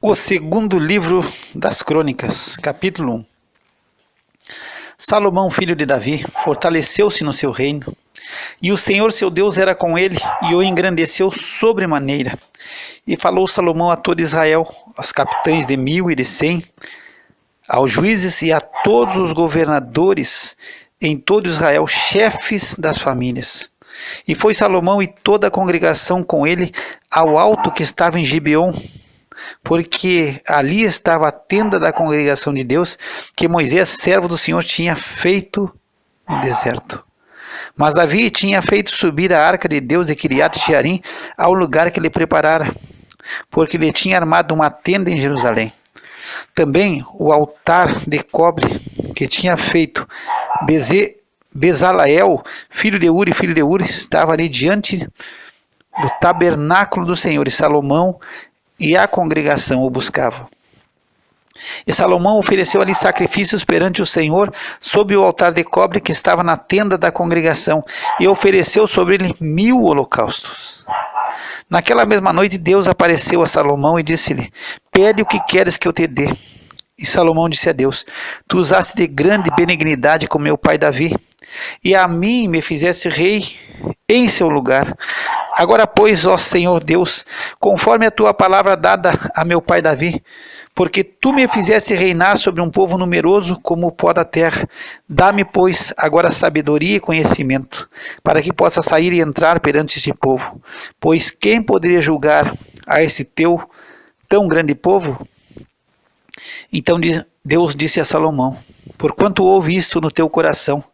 O segundo livro das Crônicas, capítulo 1. Salomão, filho de Davi, fortaleceu-se no seu reino, e o Senhor seu Deus era com ele, e o engrandeceu sobremaneira. E falou Salomão a todo Israel, aos capitães de 1000 e de 100, aos juízes e a todos os governadores em todo Israel, chefes das famílias. E foi Salomão e toda a congregação com ele ao alto que estava em Gibeon, porque ali estava a tenda da congregação de Deus, que Moisés, servo do Senhor, tinha feito no deserto. Mas Davi tinha feito subir a arca de Deus de Quiriat-Jearim ao lugar que ele preparara, porque ele tinha armado uma tenda em Jerusalém. Também o altar de cobre que tinha feito Bezaleel, filho de Uri, estava ali diante do tabernáculo do Senhor, e Salomão e a congregação o buscavam. E Salomão ofereceu ali sacrifícios perante o Senhor sob o altar de cobre que estava na tenda da congregação, e ofereceu sobre ele 1000 holocaustos. Naquela mesma noite Deus apareceu a Salomão e disse-lhe: pede o que queres que eu te dê. E Salomão disse a Deus: tu usaste de grande benignidade com meu pai Davi, e a mim me fizesse rei em seu lugar. Agora, pois, ó Senhor Deus, conforme a tua palavra dada a meu pai Davi, porque tu me fizeste reinar sobre um povo numeroso como o pó da terra, dá-me, pois, agora sabedoria e conhecimento, para que possa sair e entrar perante este povo. Pois quem poderia julgar a esse teu tão grande povo? Então Deus disse a Salomão: porquanto houve isto no teu coração,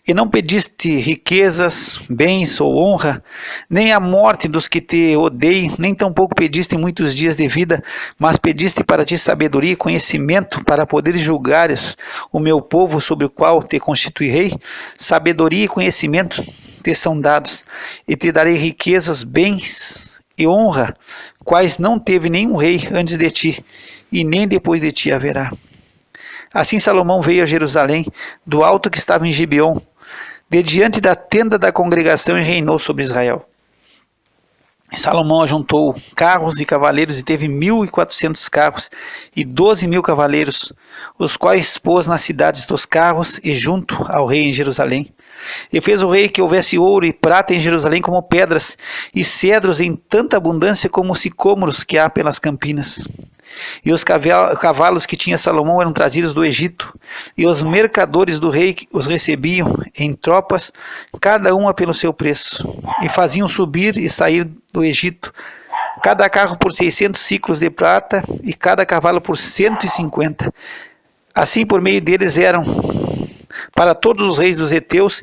e não pediste riquezas, bens ou honra, nem a morte dos que te odeiam, nem tampouco pediste muitos dias de vida, mas pediste para ti sabedoria e conhecimento, para poderes julgares o meu povo sobre o qual te constituí rei, sabedoria e conhecimento te são dados, e te darei riquezas, bens e honra, quais não teve nenhum rei antes de ti, e nem depois de ti haverá. Assim Salomão veio a Jerusalém, do alto que estava em Gibeon, de diante da tenda da congregação, e reinou sobre Israel. Salomão ajuntou carros e cavaleiros, e teve 1400 carros e 12.000 cavaleiros, os quais pôs nas cidades dos carros e junto ao rei em Jerusalém. E fez o rei que houvesse ouro e prata em Jerusalém como pedras, e cedros em tanta abundância como os sicômoros que há pelas campinas. E os cavalos que tinha Salomão eram trazidos do Egito, e os mercadores do rei os recebiam em tropas, cada uma pelo seu preço, e faziam subir e sair do Egito, cada carro por 600 siclos de prata, e cada cavalo por 150. Assim por meio deles eram para todos os reis dos heteus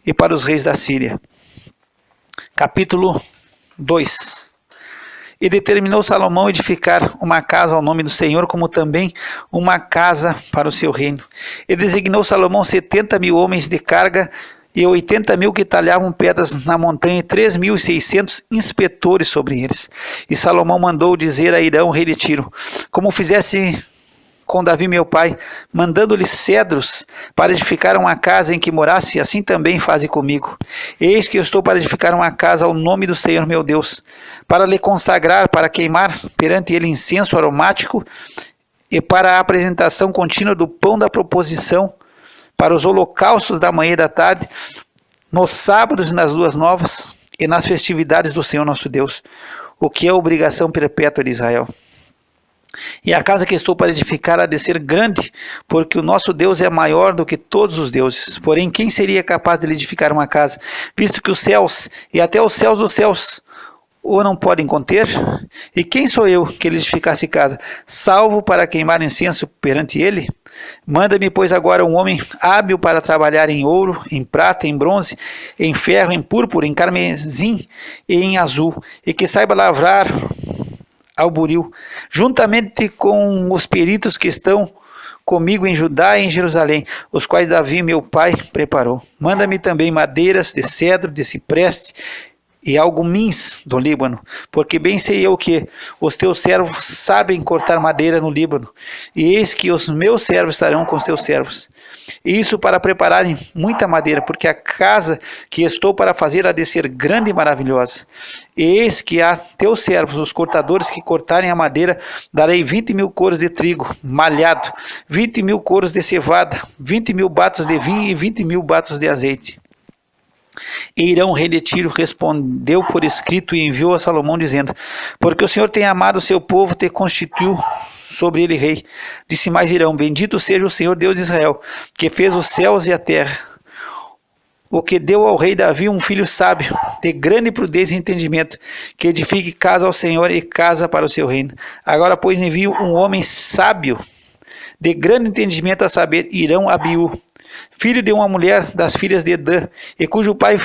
e para os reis da Síria. Capítulo 2. E determinou Salomão edificar uma casa ao nome do Senhor, como também uma casa para o seu reino. E designou Salomão 70.000 homens de carga, e 80.000 que talhavam pedras na montanha, e 3.600 inspetores sobre eles. E Salomão mandou dizer a Hirão, rei de Tiro, como fizesse com Davi meu pai, mandando-lhe cedros para edificar uma casa em que morasse, assim também faze comigo. Eis que eu estou para edificar uma casa ao nome do Senhor meu Deus, para lhe consagrar, para queimar perante ele incenso aromático, e para a apresentação contínua do pão da proposição, para os holocaustos da manhã e da tarde, nos sábados e nas luas novas, e nas festividades do Senhor nosso Deus, o que é obrigação perpétua de Israel. E a casa que estou para edificar há de ser grande, porque o nosso Deus é maior do que todos os deuses. Porém, quem seria capaz de lhe edificar uma casa, visto que os céus e até os céus dos céus o não podem conter? E quem sou eu que lhe edificasse casa, salvo para queimar incenso perante ele? Manda-me, pois, agora um homem hábil para trabalhar em ouro, em prata, em bronze, em ferro, em púrpura, em carmesim e em azul, e que saiba lavrar ao buril, juntamente com os peritos que estão comigo em Judá e em Jerusalém, os quais Davi meu pai preparou. Manda-me também madeiras de cedro, de cipreste e algumins do Líbano, porque bem sei eu que os teus servos sabem cortar madeira no Líbano, e eis que os meus servos estarão com os teus servos. E isso para prepararem muita madeira, porque a casa que estou para fazer há de ser grande e maravilhosa. E eis que a teus servos, os cortadores que cortarem a madeira, darei 20.000 coros de trigo malhado, 20.000 coros de cevada, 20.000 batos de vinho e 20.000 batos de azeite. E Irão, rei de Tiro, respondeu por escrito e enviou a Salomão, dizendo: porque o Senhor tem amado o seu povo, te constituiu sobre ele rei. Disse mais Irão: bendito seja o Senhor Deus de Israel, que fez os céus e a terra, o que deu ao rei Davi um filho sábio, de grande prudência e entendimento, que edifique casa ao Senhor e casa para o seu reino. Agora, pois, envio um homem sábio, de grande entendimento, a saber, Irão Abiú, filho de uma mulher das filhas de Edã, e cujo pai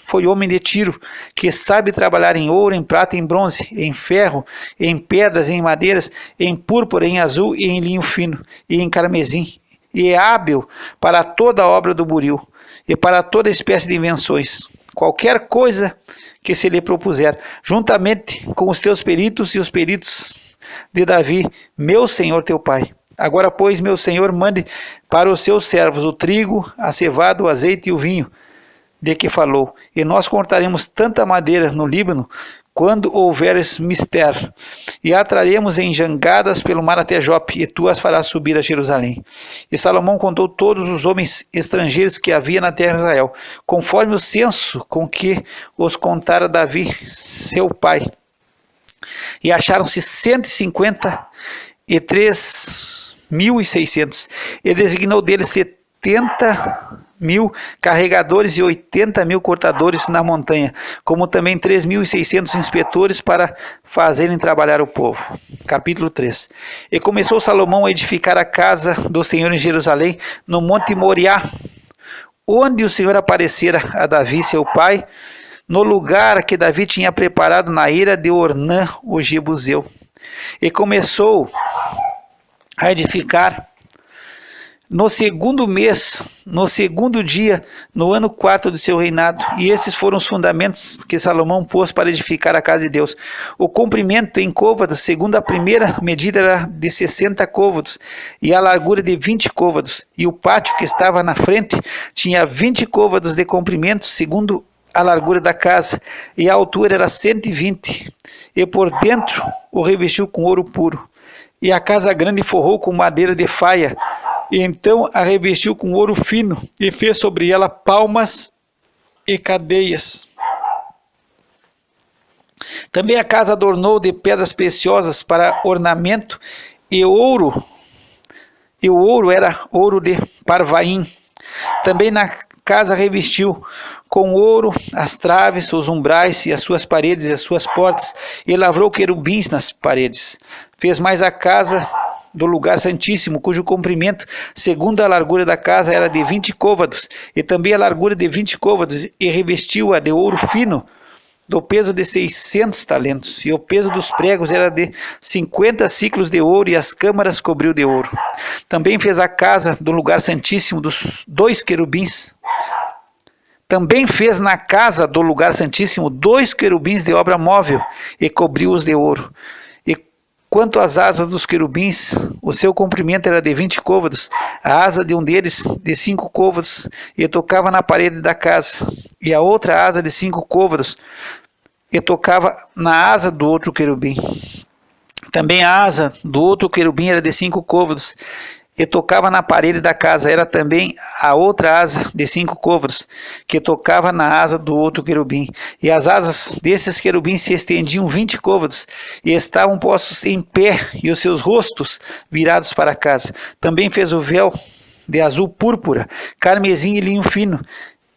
foi homem de Tiro, que sabe trabalhar em ouro, em prata, em bronze, em ferro, em pedras, em madeiras, em púrpura, em azul e em linho fino, e em carmesim, e é hábil para toda a obra do buril, e para toda espécie de invenções, qualquer coisa que se lhe propuser, juntamente com os teus peritos e os peritos de Davi, meu senhor teu pai. Agora, pois, meu senhor, mande para os seus servos o trigo, a cevada, o azeite e o vinho, de que falou, e nós cortaremos tanta madeira no Líbano, quando houveres mister, e a traremos em jangadas pelo mar até Jope, e tu as farás subir a Jerusalém. E Salomão contou todos os homens estrangeiros que havia na terra de Israel, conforme o censo com que os contara Davi, seu pai. E acharam-se 153.600, e designou deles 70.000 carregadores e 80.000 cortadores na montanha, como também 3.600 inspetores para fazerem trabalhar o povo. Capítulo 3. E começou Salomão a edificar a casa do Senhor em Jerusalém, no monte Moriá, onde o Senhor aparecera a Davi, seu pai, no lugar que Davi tinha preparado na eira de Ornã, o Jebuseu. E começou a edificar no segundo mês, no segundo dia, no ano 4 do seu reinado. E esses foram os fundamentos que Salomão pôs para edificar a casa de Deus. O comprimento em côvados, segundo a primeira medida, era de 60 côvados, e a largura de 20 côvados. E o pátio que estava na frente tinha 20 côvados de comprimento, segundo a largura da casa, e a altura era 120. E por dentro o revestiu com ouro puro. E a casa grande forrou com madeira de faia, e então a revestiu com ouro fino, e fez sobre ela palmas e cadeias. Também a casa adornou de pedras preciosas para ornamento, e ouro, e o ouro era ouro de Parvaim. Também na casa revestiu com ouro as traves, os umbrais e as suas paredes e as suas portas, e lavrou querubins nas paredes. Fez mais a casa do lugar santíssimo, cujo comprimento, segundo a largura da casa, era de 20 côvados, e também a largura de 20 côvados, e revestiu-a de ouro fino, do peso de 600 talentos, e o peso dos pregos era de 50 ciclos de ouro, e as câmaras cobriu de ouro. Também fez a casa do lugar santíssimo dos 2 querubins. Também fez na casa do lugar santíssimo 2 querubins de obra móvel, e cobriu-os de ouro. Quanto às asas dos querubins, o seu comprimento era de 20 côvados, a asa de um deles de 5 côvados, e tocava na parede da casa, e a outra asa de 5 côvados, e tocava na asa do outro querubim. Também a asa do outro querubim era de 5 côvados, e tocava na parede da casa. Era também a outra asa de 5 côvados, que tocava na asa do outro querubim. E as asas desses querubins se estendiam 20 côvados, e estavam postos em pé, e os seus rostos virados para a casa. Também fez o véu de azul púrpura, carmesim e linho fino,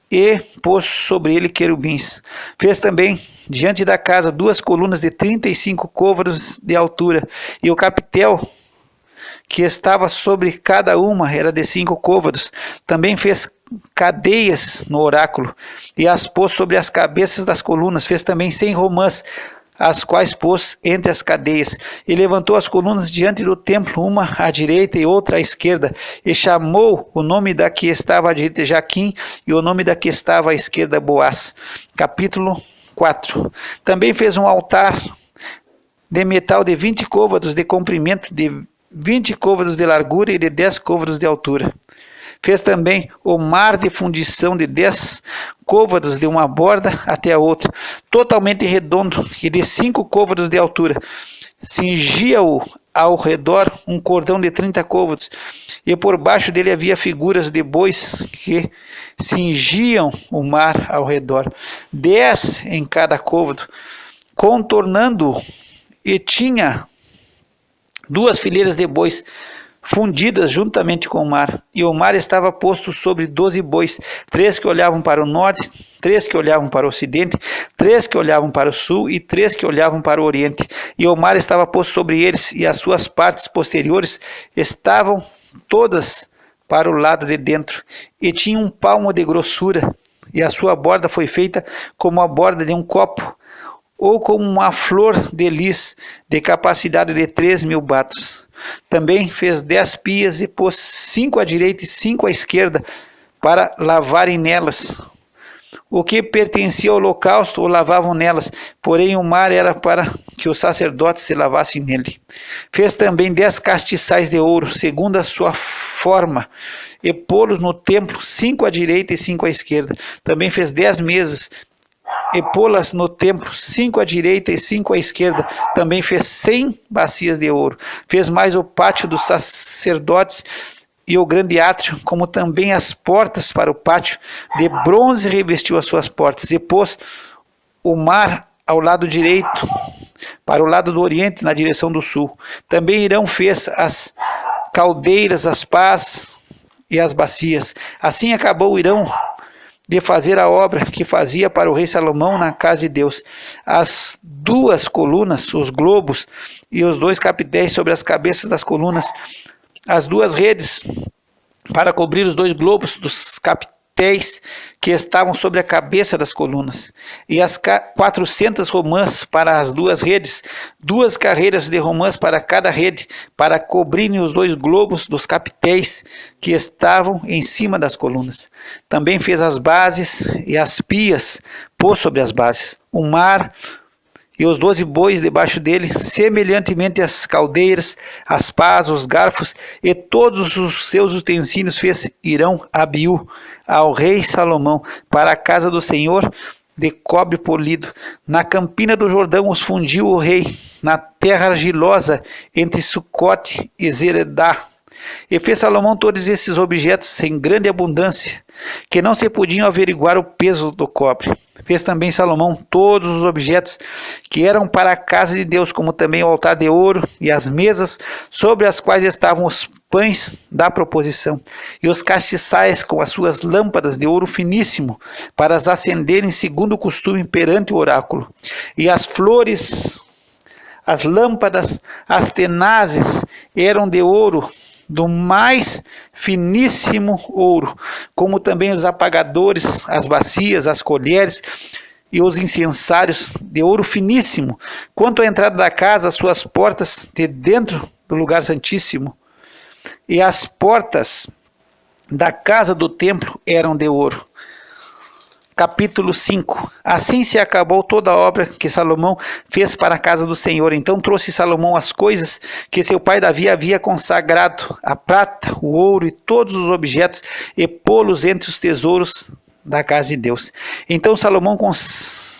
e pôs sobre ele querubins. Fez também diante da casa 2 colunas de 35 côvados de altura, e o capitel que estava sobre cada uma era de 5 côvados. Também fez cadeias no oráculo, e as pôs sobre as cabeças das colunas. Fez também 100 romãs, as quais pôs entre as cadeias, e levantou as colunas diante do templo, uma à direita e outra à esquerda, e chamou o nome da que estava à direita Jaquim, e o nome da que estava à esquerda Boaz. Capítulo 4. Também fez um altar de metal de 20 côvados de comprimento, de 20 côvados de largura e de 10 côvados de altura. Fez também o mar de fundição de 10 côvados de uma borda até a outra, totalmente redondo e de 5 côvados de altura. Cingia-o ao redor um cordão de 30 côvados, e por baixo dele havia figuras de bois que cingiam o mar ao redor, 10 em cada côvado, contornando-o, e tinha 2 fileiras de bois fundidas juntamente com o mar, e o mar estava posto sobre 12 bois, 3 que olhavam para o norte, 3 que olhavam para o ocidente, 3 que olhavam para o sul e 3 que olhavam para o oriente, e o mar estava posto sobre eles, e as suas partes posteriores estavam todas para o lado de dentro, e tinha 1 palmo de grossura, e a sua borda foi feita como a borda de um copo, ou como uma flor de lis, de capacidade de 3.000 batos. Também fez 10 pias e pôs 5 à direita e 5 à esquerda, para lavarem nelas. O que pertencia ao holocausto o lavavam nelas, porém o mar era para que os sacerdotes se lavassem nele. Fez também 10 castiçais de ouro, segundo a sua forma, e pô-los no templo, 5 à direita e 5 à esquerda. Também fez 10 mesas, e pô-las no templo, 5 à direita e 5 à esquerda. Também fez 100 bacias de ouro. Fez mais o pátio dos sacerdotes e o grande átrio, como também as portas para o pátio. De bronze revestiu as suas portas, e pôs o mar ao lado direito, para o lado do oriente, na direção do sul. Também Hirão fez as caldeiras, as pás e as bacias. Assim acabou Hirão de fazer a obra que fazia para o rei Salomão na casa de Deus. As 2 colunas, os globos e os 2 capitéis sobre as cabeças das colunas, as 2 redes para cobrir os 2 globos dos capitéis que estavam sobre a cabeça das colunas, e as 400 romãs para as 2 redes, 2 carreiras de romãs para cada rede, para cobrirem os 2 globos dos capitéis que estavam em cima das colunas. Também fez as bases e as pias, pôs sobre as bases o mar e os 12 bois debaixo dele, semelhantemente às caldeiras, as pás, os garfos e todos os seus utensílios fez Hirão Abiú ao rei Salomão para a casa do Senhor de cobre polido. Na campina do Jordão os fundiu o rei, na terra argilosa entre Sucote e Zeredá. E fez Salomão todos esses objetos em grande abundância, que não se podiam averiguar o peso do cobre. Fez também Salomão todos os objetos que eram para a casa de Deus, como também o altar de ouro e as mesas sobre as quais estavam os pães da proposição, e os castiçais com as suas lâmpadas de ouro finíssimo, para as acenderem segundo o costume perante o oráculo, e as flores, as lâmpadas, as tenazes eram de ouro, do mais finíssimo ouro, como também os apagadores, as bacias, as colheres e os incensários de ouro finíssimo. Quanto à entrada da casa, as suas portas de dentro do lugar santíssimo e as portas da casa do templo eram de ouro. Capítulo 5. Assim se acabou toda a obra que Salomão fez para a casa do Senhor. Então trouxe Salomão as coisas que seu pai Davi havia consagrado, a prata, o ouro e todos os objetos, e pô-los entre os tesouros da casa de Deus. Então Salomão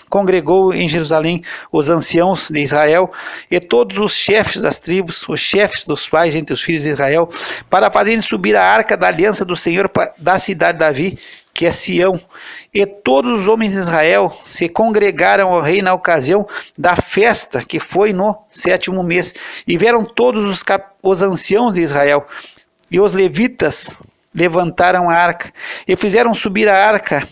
congregou em Jerusalém os anciãos de Israel e todos os chefes das tribos, os chefes dos pais entre os filhos de Israel, para fazerem subir a arca da aliança do Senhor da cidade de Davi, que é Sião. E todos os homens de Israel se congregaram ao rei na ocasião da festa, que foi no 7º mês, e vieram todos os anciãos de Israel, e os levitas levantaram a arca, e fizeram subir a arca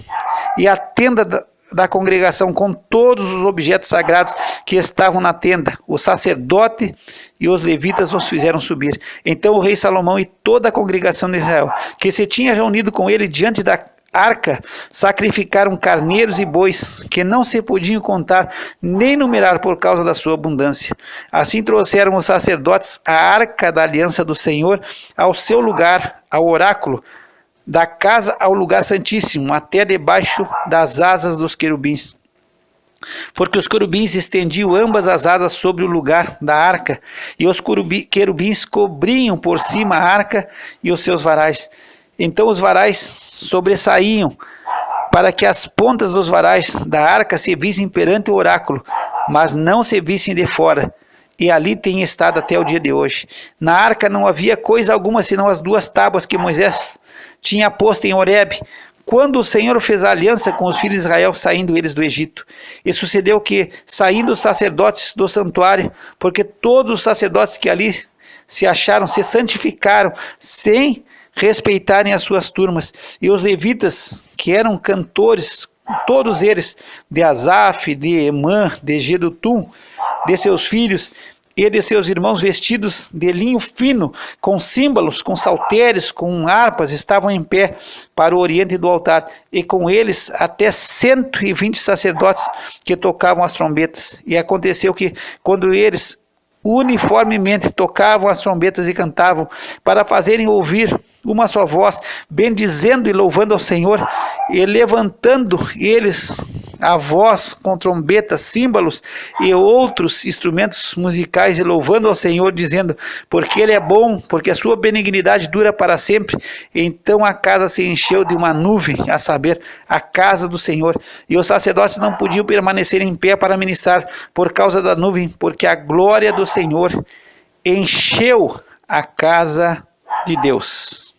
e a tenda da congregação com todos os objetos sagrados que estavam na tenda. O sacerdote e os levitas os fizeram subir. Então o rei Salomão e toda a congregação de Israel, que se tinha reunido com ele diante da arca, sacrificaram carneiros e bois, que não se podiam contar nem numerar por causa da sua abundância. Assim trouxeram os sacerdotes a arca da aliança do Senhor ao seu lugar, ao oráculo, da casa ao lugar santíssimo, até debaixo das asas dos querubins. porque os querubins estendiam ambas as asas sobre o lugar da arca, e os querubins cobriam por cima a arca e os seus varais. Então os varais sobressaíam, para que as pontas dos varais da arca se vissem perante o oráculo, mas não se vissem de fora. E ali tem estado até o dia de hoje. Na arca não havia coisa alguma, senão as 2 tábuas que Moisés tinha posto em Horebe, quando o Senhor fez a aliança com os filhos de Israel, saindo eles do Egito. E sucedeu que, saindo os sacerdotes do santuário, porque todos os sacerdotes que ali se acharam, se santificaram, sem respeitarem as suas turmas, e os levitas, que eram cantores, todos eles, de Asaf, de Emã, de Jedutum, de seus filhos e de seus irmãos, vestidos de linho fino, com símbolos, com saltérios, com harpas, estavam em pé para o oriente do altar, e com eles até 120 sacerdotes que tocavam as trombetas. E aconteceu que, quando eles uniformemente tocavam as trombetas e cantavam, para fazerem ouvir uma só voz, bendizendo e louvando ao Senhor, e levantando eles a voz com trombetas, símbolos e outros instrumentos musicais, e louvando ao Senhor, dizendo: porque Ele é bom, porque a sua benignidade dura para sempre. Então a casa se encheu de uma nuvem, a saber, a casa do Senhor, e os sacerdotes não podiam permanecer em pé para ministrar por causa da nuvem, porque a glória do Senhor encheu a casa de Deus.